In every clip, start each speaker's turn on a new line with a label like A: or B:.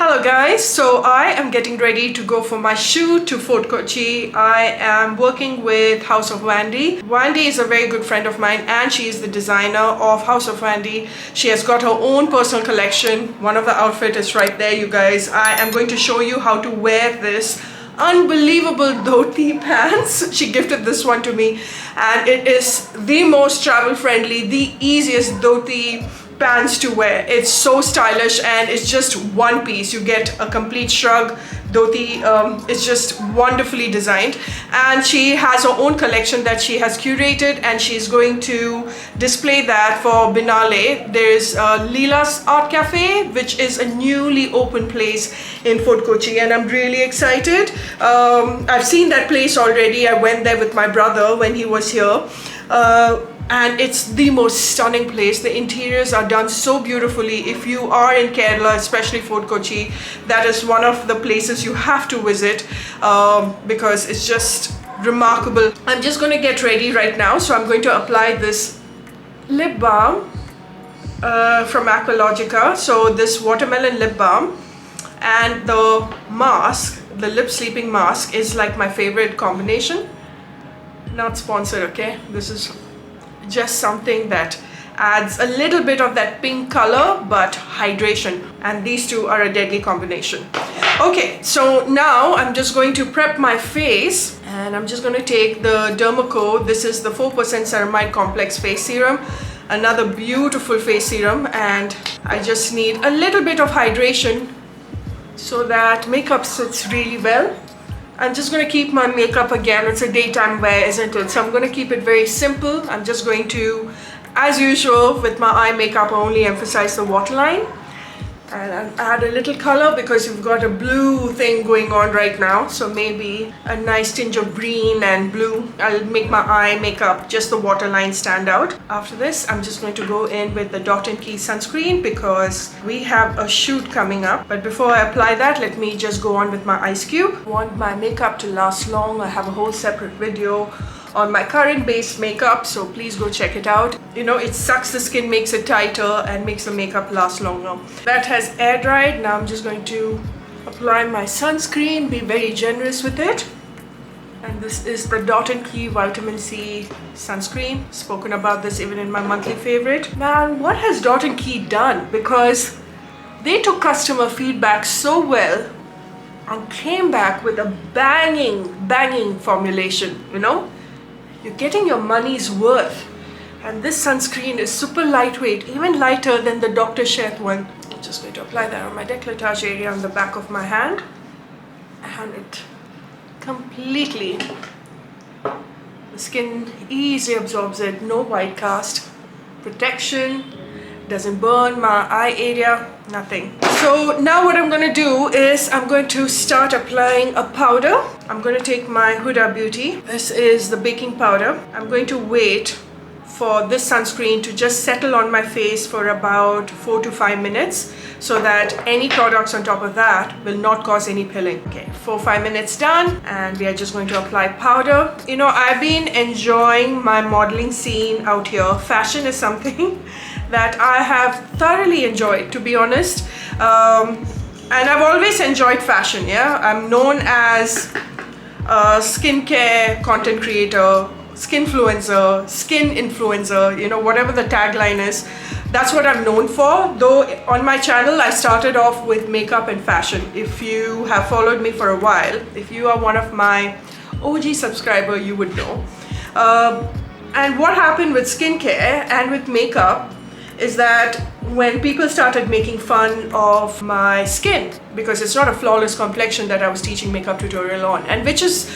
A: Hello guys, so I am getting ready to go for my shoot to Fort Kochi. I am working with House of Vandy. Vandy is a very good friend of mine and she is the designer of House of Vandy. She has got her own personal collection. One of the outfits is right there, you guys. I am going to show you how to wear this unbelievable dhoti pants. She gifted this one to me and it is the most travel friendly, the easiest dhoti pants to wear. It's so stylish and it's just one piece. You get a complete shrug dhoti. It's just wonderfully designed and she has her own collection that she has curated and she's going to display that for Binale. There's Leela's Art Cafe, which is a newly opened place in Fort Kochi and I'm really excited. I've seen that place already. I went there with my brother when he was here. And it's the most stunning place. The interiors are done so beautifully. If you are in Kerala, especially Fort Kochi, that is one of the places you have to visit because it's just remarkable. I'm just going to get ready right now. So I'm going to apply this lip balm from Aqualogica. So this watermelon lip balm and the mask, the lip sleeping mask, is like my favorite combination. Not sponsored, okay? This is just something that adds a little bit of that pink color but hydration, and these two are a deadly combination. Okay, so now I'm just going to prep my face and I'm just going to take the Dermaco. This is the 4% ceramide complex face serum, another beautiful face serum, and I just need a little bit of hydration so that makeup sits really well. I'm just going to keep my makeup, again, it's a daytime wear, isn't it? So I'm going to keep it very simple. I'm just going to, as usual, with my eye makeup, only emphasize the waterline. And I'll add a little color because you've got a blue thing going on right now. So maybe a nice tinge of green and blue. I'll make my eye makeup, just the waterline, stand out. After this, I'm just going to go in with the Dot & Key sunscreen because we have a shoot coming up. But before I apply that, let me just go on with my ice cube. I want my makeup to last long. I have a whole separate video on my current base makeup, so please go check it out. You know, it sucks the skin, makes it tighter and makes the makeup last longer. That has air dried. Now I'm just going to apply my sunscreen, be very generous with it. And this is the Dot & Key Vitamin C sunscreen. Spoken about this even in my monthly favorite. Man, what has Dot & Key done? Because they took customer feedback so well and came back with a banging formulation, you know? You're getting your money's worth. And this sunscreen is super lightweight, even lighter than the Dr. Sheth one. I'm just going to apply that on my décolletage area on the back of my hand. And it completely, the skin easily absorbs it, no white cast, protection, doesn't burn my eye area, nothing. So now what I'm going to do is I'm going to start applying a powder. I'm going to take my Huda Beauty. This is the baking powder. I'm going to wait for this sunscreen to just settle on my face for about 4 to 5 minutes so that any products on top of that will not cause any pilling. Okay, 4-5 minutes done and we are just going to apply powder. You know, I've been enjoying my modeling scene out here. Fashion is something that I have thoroughly enjoyed, to be honest. And I've always enjoyed fashion, yeah? I'm known as a skincare content creator, skinfluencer, skin influencer, you know, whatever the tagline is. That's what I'm known for. Though on my channel, I started off with makeup and fashion. If you have followed me for a while, if you are one of my OG subscriber, you would know. And what happened with skincare and with makeup is that when people started making fun of my skin, because it's not a flawless complexion that I was teaching makeup tutorial on, and which is,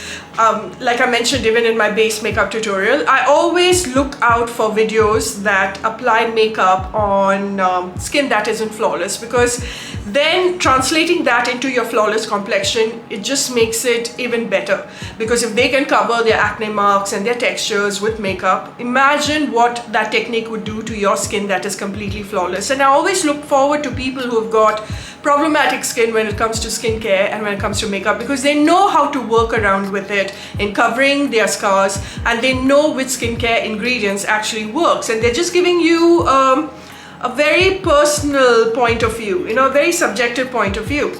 A: like I mentioned even in my base makeup tutorial, I always look out for videos that apply makeup on skin that isn't flawless, because then translating that into your flawless complexion, it just makes it even better. Because if they can cover their acne marks and their textures with makeup, imagine what that technique would do to your skin that is completely flawless. And I always look forward to people who have got problematic skin when it comes to skincare and when it comes to makeup, because they know how to work around with it in covering their scars, and they know which skincare ingredients actually works, and they're just giving you a very personal point of view, you know, a very subjective point of view.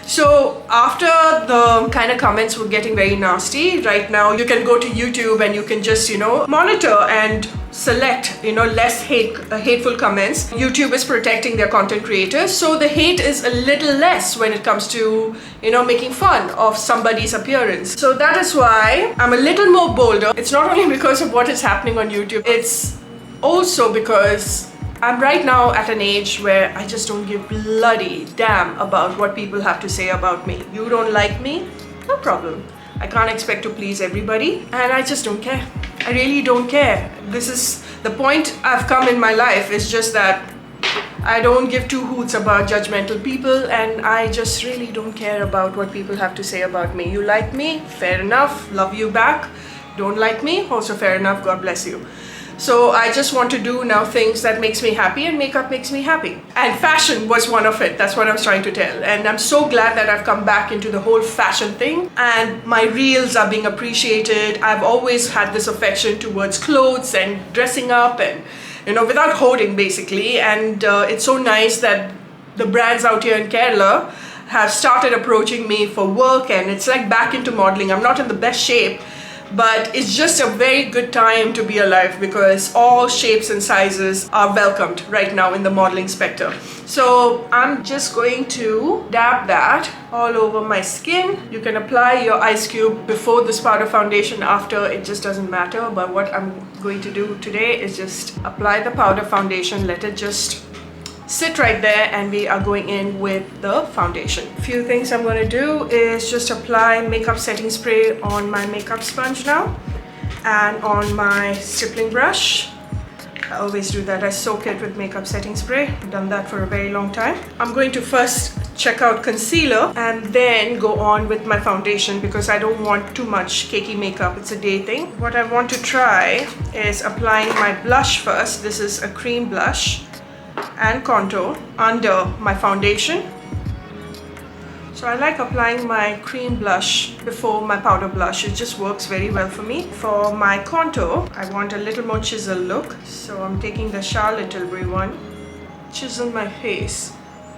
A: So after the kind of comments were getting very nasty, right now you can go to YouTube and you can just, you know, monitor and select, you know, less hateful comments. YouTube is protecting their content creators, so the hate is a little less when it comes to, you know, making fun of somebody's appearance. So that is why I'm a little more bolder. It's not only because of what is happening on YouTube, it's also because I'm right now at an age where I just don't give bloody damn about what people have to say about me. You don't like me? No problem. I can't expect to please everybody, and I just don't care. I really don't care. This is the point I've come in my life, is just that I don't give two hoots about judgmental people, and I just really don't care about what people have to say about me. You like me? Fair enough. Love you back. Don't like me? Also fair enough. God bless you. So I just want to do now things that makes me happy, and makeup makes me happy. And fashion was one of it. That's what I was trying to tell. And I'm so glad that I've come back into the whole fashion thing, and my reels are being appreciated. I've always had this affection towards clothes and dressing up, and, you know, without hoarding basically. And it's so nice that the brands out here in Kerala have started approaching me for work, and it's like back into modeling. I'm not in the best shape, but it's just a very good time to be alive, because all shapes and sizes are welcomed right now in the modeling spectre. So I'm just going to dab that all over my skin. You can apply your ice cube before this powder foundation, after, it just doesn't matter. But what I'm going to do today is just apply the powder foundation, let it just sit right there, and we are going in with the foundation. Few things I'm going to do is just apply makeup setting spray on my makeup sponge now, and on my stippling brush. I always do that. I soak it with makeup setting spray. I've done that for a very long time. I'm going to first check out concealer and then go on with my foundation, because I don't want too much cakey makeup. It's a day thing. What I want to try is applying my blush first. This is a cream blush, and contour under my foundation. So I like applying my cream blush before my powder blush. It just works very well for me. For my contour, I want a little more chisel look, so I'm taking the Charlotte Tilbury one, chisel my face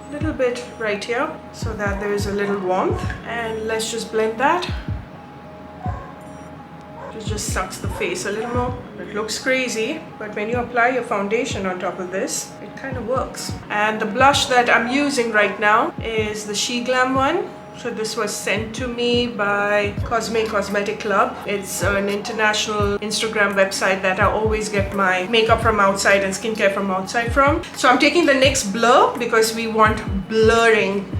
A: a little bit right here so that there is a little warmth, and let's just blend that. It just sucks the face a little more. It looks crazy, but when you apply your foundation on top of this, it kind of works. And the blush that I'm using right now is the Sheglam one. So this was sent to me by Cosmetic Club. It's an international Instagram website that I always get my makeup from outside and skincare from outside from. So I'm taking the NYX Blur, because we want blurring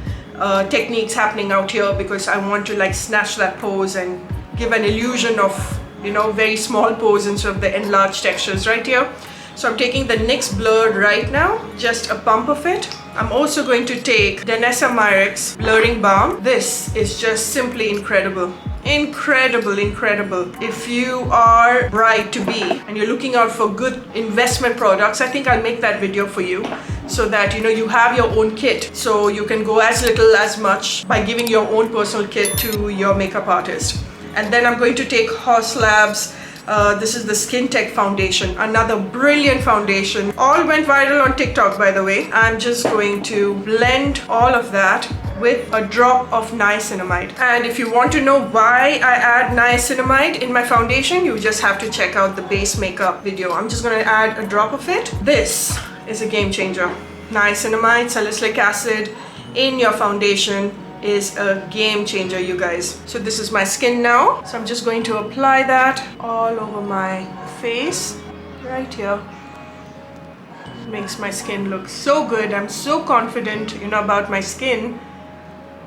A: techniques happening out here, because I want to like snatch that pose and give an illusion of, you know, very small pores instead of the enlarged textures right here. So I'm taking the NYX Blur right now, just a pump of it. I'm also going to take Danessa Myricks Blurring Balm. This is just simply incredible. Incredible, incredible. If you are bride to be and you're looking out for good investment products, I think I'll make that video for you, so that, you know, you have your own kit. So you can go as little as much by giving your own personal kit to your makeup artist. And then I'm going to take Horse Labs. This is the Skin Tech foundation, another brilliant foundation. All went viral on TikTok, by the way. I'm just going to blend all of that with a drop of niacinamide. And if you want to know why I add niacinamide in my foundation, you just have to check out the base makeup video. I'm just going to add a drop of it. This is a game changer. Niacinamide, salicylic acid in your foundation is a game changer, you guys. So this is my skin now, so I'm just going to apply that all over my face right here. It makes my skin look so good. I'm so confident, you know, about my skin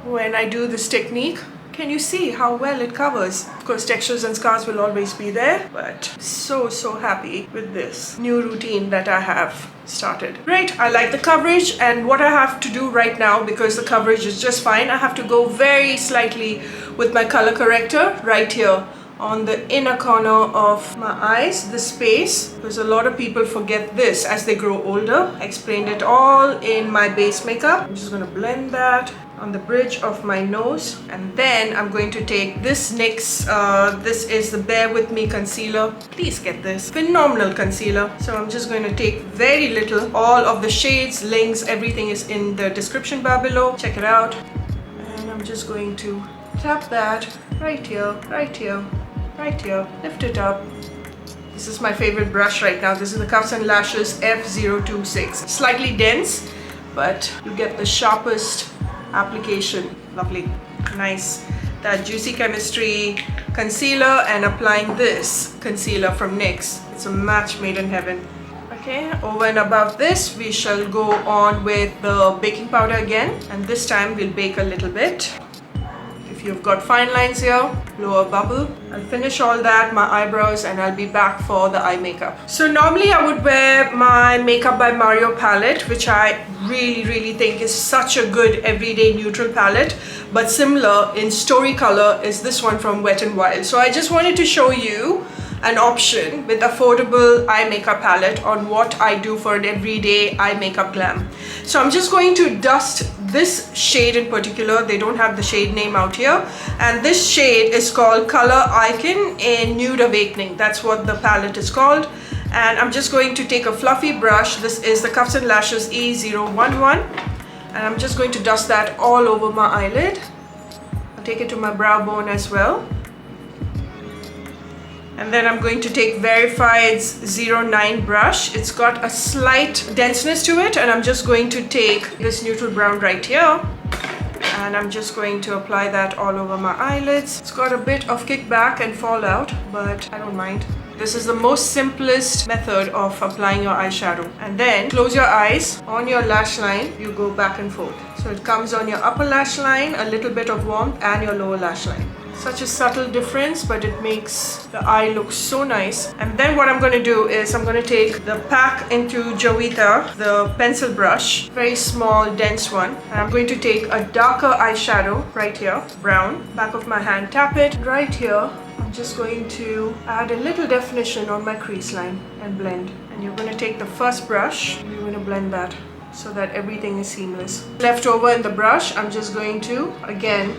A: when I do this technique. Can you see how well it covers? Of course, textures and scars will always be there, but so happy with this new routine that I have started. Great, I like the coverage, and what I have to do right now, because the coverage is just fine, I have to go very slightly with my color corrector right here on the inner corner of my eyes, the space, because a lot of people forget this as they grow older. I explained it all in my base makeup. I'm just going to blend that on the bridge of my nose, and then I'm going to take this NYX, this is the Bear With Me concealer. Please get this, phenomenal concealer. So I'm just going to take very little. All of the shades, links, everything is in the description bar below. Check it out. And I'm just going to tap that right here, right here, right here, lift it up. This is my favorite brush right now. This is the Cuffs and Lashes F026. Slightly dense, but you get the sharpest application. Lovely, nice. That Juicy Chemistry concealer, and applying this concealer from NYX. It's a match made in heaven. Okay, over and above this, we shall go on with the baking powder again, and this time we'll bake a little bit. If you've got fine lines here, blow a bubble. I'll finish all that, my eyebrows, and I'll be back for the eye makeup. So normally I would wear my Makeup by Mario palette, which I really think is such a good everyday neutral palette, but similar in story color is this one from Wet n Wild. So I just wanted to show you an option with affordable eye makeup palette on what I do for an everyday eye makeup glam. So I'm just going to dust this shade in particular. They don't have the shade name out here, and this shade is called Color Icon in Nude Awakening. That's what the palette is called. And I'm just going to take a fluffy brush. This is the Cuffs and Lashes E011, and I'm just going to dust that all over my eyelid. I'll take it to my brow bone as well. And then I'm going to take Verified's 09 brush. It's got a slight denseness to it, and I'm just going to take this neutral brown right here, and I'm just going to apply that all over my eyelids. It's got a bit of kickback and fallout, but I don't mind. This is the most simplest method of applying your eyeshadow. And then close your eyes. On your lash line, you go back and forth. So it comes on your upper lash line, a little bit of warmth, and your lower lash line. Such a subtle difference, but it makes the eye look so nice. And then what I'm going to do is I'm going to take the Pack into Jowita, the pencil brush, very small, dense one. And I'm going to take a darker eyeshadow right here, brown, back of my hand, tap it right here. I'm just going to add a little definition on my crease line and blend. And you're going to take the first brush, and you're going to blend that so that everything is seamless. Left over in the brush, I'm just going to, again,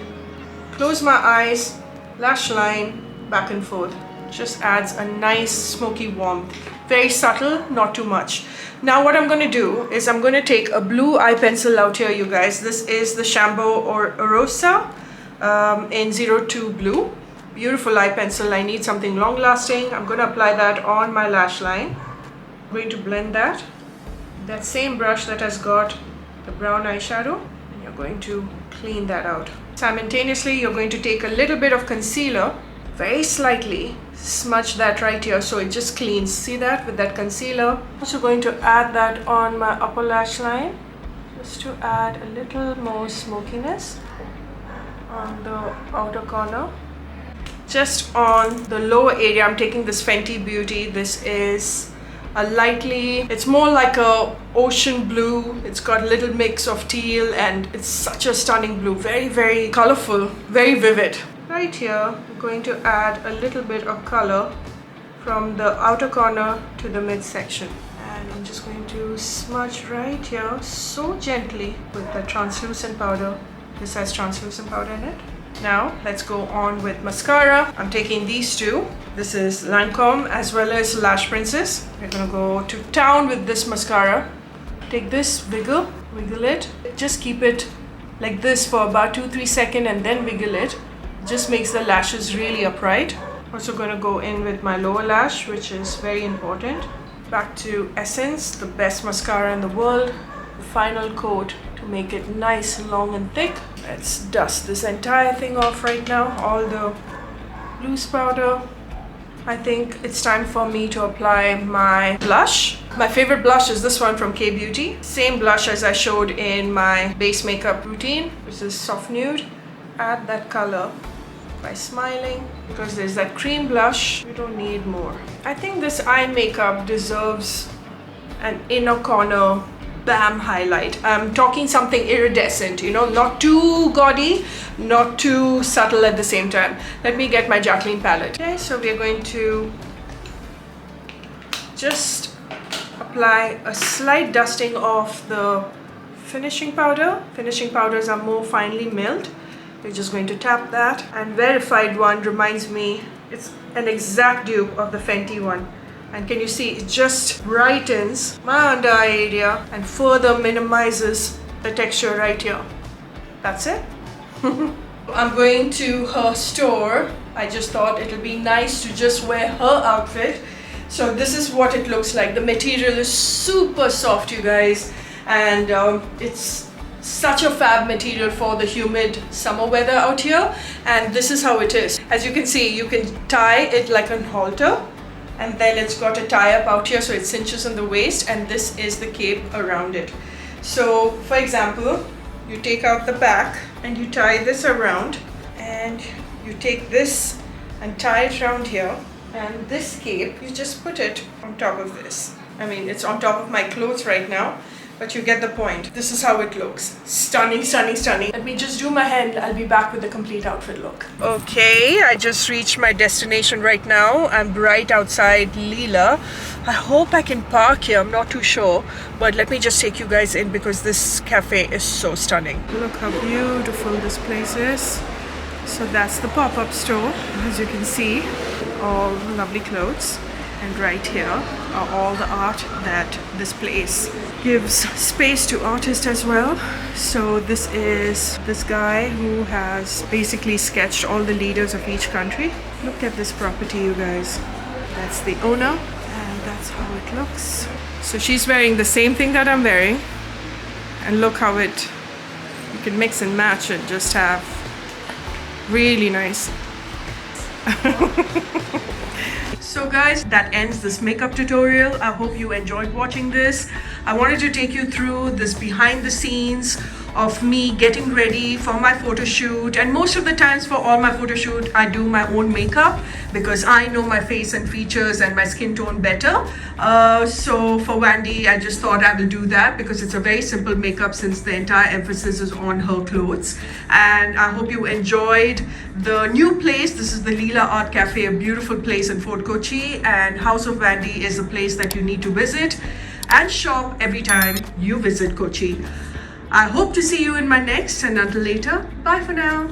A: close my eyes, lash line, back and forth. Just adds a nice smoky warmth. Very subtle, not too much. Now what I'm going to do is I'm going to take a blue eye pencil out here, you guys. This is the Shambo or Rosa in 02 blue. Beautiful eye pencil. I need something long lasting. I'm going to apply that on my lash line. I'm going to blend that. That same brush that has got the brown eyeshadow, and you're going to clean that out. Simultaneously, you're going to take a little bit of concealer, very slightly, smudge that right here so it just cleans. See that with that concealer? Also going to add that on my upper lash line, just to add a little more smokiness on the outer corner. Just on the lower area, I'm taking this Fenty Beauty. This is a lightly, it's more like a ocean blue. It's got a little mix of teal, and it's such a stunning blue. Very colorful, very vivid. Right here, I'm going to add a little bit of color from the outer corner to the midsection. And I'm just going to smudge right here so gently with the translucent powder. This has translucent powder in it. Now let's go on with mascara. I'm taking these two. This is Lancome as well as Lash Princess. We're gonna go to town with this mascara. Take this, wiggle it. Just keep it like this for about 2-3 seconds and then wiggle it. Just makes the lashes really upright. Also gonna go in with my lower lash, which is very important. Back to Essence, the best mascara in the world. The final coat to make it nice, long and thick. Let's dust this entire thing off right now, all the loose powder. I think it's time for me to apply my blush. My favorite blush is this one from K Beauty. Same blush as I showed in my base makeup routine, which is Soft Nude. Add that color by smiling, because there's that cream blush. You don't need more. I think this eye makeup deserves an inner corner bam highlight. I'm talking something iridescent, you know, not too gaudy, not too subtle at the same time. Let me get my Jacqueline palette. Okay, so we're going to just apply a slight dusting of the finishing powder. Finishing powders are more finely milled. We're just going to tap that. And Verified one reminds me, it's an exact dupe of the Fenty one. And can you see, it just brightens my under eye area and further minimizes the texture right here. That's it. I'm going to her store. I just thought it'll be nice to just wear her outfit. So this is what it looks like. The material is super soft, you guys, and it's such a fab material for the humid summer weather out here. And this is how it is. As you can see, you can tie it like a halter, and then it's got a tie up out here so it cinches on the waist, and this is the cape around it. So for example, you take out the back and you tie this around, and you take this and tie it around here, and this cape, you just put it on top of this. I mean, it's on top of my clothes right now, but you get the point. This is how it looks. Stunning, stunning, stunning. Let me just do my hair and I'll be back with the complete outfit look. Okay, I just reached my destination right now. I'm right outside Leela. I hope I can park here, I'm not too sure, but let me just take you guys in because this cafe is so stunning. Look how beautiful this place is. So that's the pop-up store, as you can see, all lovely clothes. And right here are all the art that this place gives space to artists as well. So this is this guy who has basically sketched all the leaders of each country. Look at this property, you guys. That's the owner, and that's how it looks. So she's wearing the same thing that I'm wearing, and look how you can mix and match and just have really nice. So guys, that ends this makeup tutorial. I hope you enjoyed watching this. I wanted to take you through this behind the scenes of me getting ready for my photo shoot, and most of the times for all my photo shoot I do my own makeup because I know my face and features and my skin tone better. So for Wendy, I just thought I will do that because it's a very simple makeup since the entire emphasis is on her clothes. And I hope you enjoyed the new place. This is the Leela Art Cafe, a beautiful place in Fort Kochi, and House of Wendy is a place that you need to visit and shop every time you visit Kochi. I hope to see you in my next, and until later, bye for now.